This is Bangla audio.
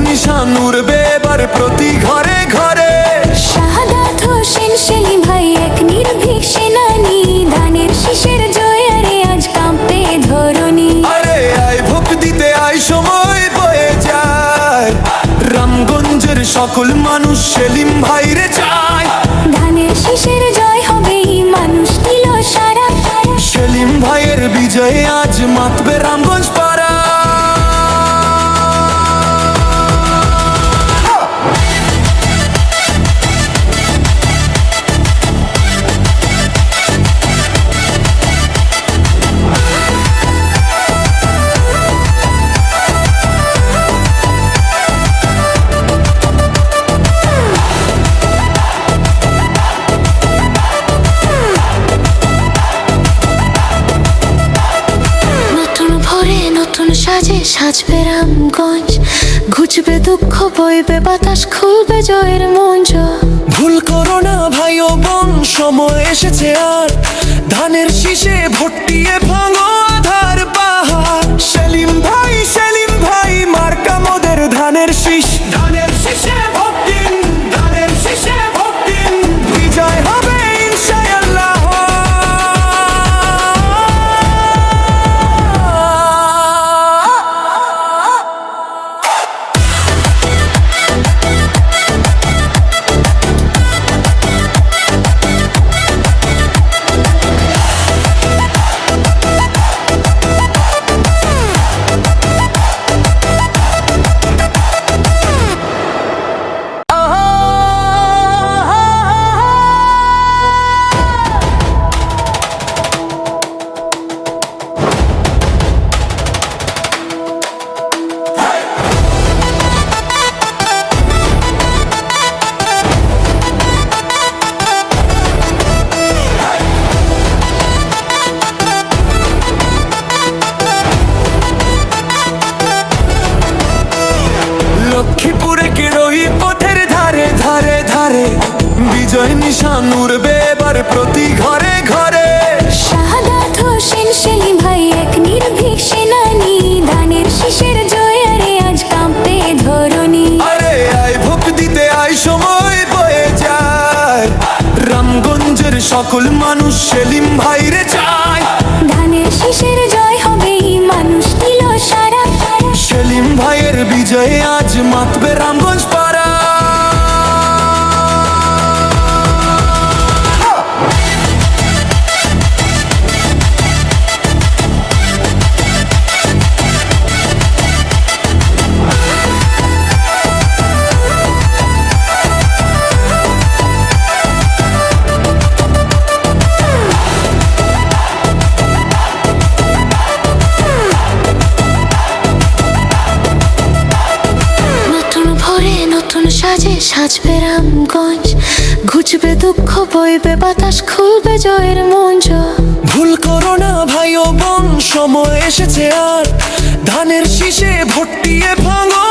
নিশান উড়বে এবার প্রতি ঘরে ঘরে। শাহাদাত হোসেন সেলিম ভাই এক নির্ভীক সেনানী, ধানের শীষের জয়ারে আজ কাঁপে ধরণী। আরে আয় ভোট দিতে আয়, সময় বয়ে যায়, রামগঞ্জের সকল মানুষ সেলিম ভাইরে চায়। ধানের শীষের জয় হবে এই মানুষ দিল সারা। সেলিম ভাইয়ের বিজয়ে আজ মাতবে রামগঞ্জ পাড়া। নতুন সাজে সাজবে রামগঞ্জ, ঘুচবে দুঃখ বইবে বাতাস, খুলবে জয়ের মঞ্চ। ভুল করো না ভাই ও বোন, সময় এসেছে আর, ধানের শীষে ভোটিয়ে ভাঙো আধার পাহাড়। সেলিম ভাই মার্কা মোদের ধানের শীষ। ধানের শীষে ভোট দিন, ধানের শীষে ভোট দিন, বিজয় হবে ইনশাআল্লাহ। লক্ষ্মীপুরে কেরোই পথের ধারে ধারে ধারে, বিজয় নিশান উড়বে এবার প্রতি ঘরে ঘরে। শাহাদাত হোসেন সেলিম ভাই এক নির্ভীক সেনানী, ধানের শীষের জয়ারে আজ কাঁপে ধরণী। আরে আয় ভোট দিতে আয়, সময় বয়ে যায়, রামগঞ্জের সকল মানুষ সেলিম ভাইরে চায়। ধানের শীষের জয় হবে এই মানুষ দিল সারা। সেলিম ভাইয়ের বিজয়ে আজ মাতবে রামগঞ্জ পাড়া। নতুন সাজে সাজবে রামগঞ্জ, ঘুচবে দুঃখ বইবে বাতাস, খুলবে জয়ের মঞ্চ। ভুল করো না ভাই ও বোন, সময় এসেছে আর, ধানের শীষে ভোটিয়ে ভাঙো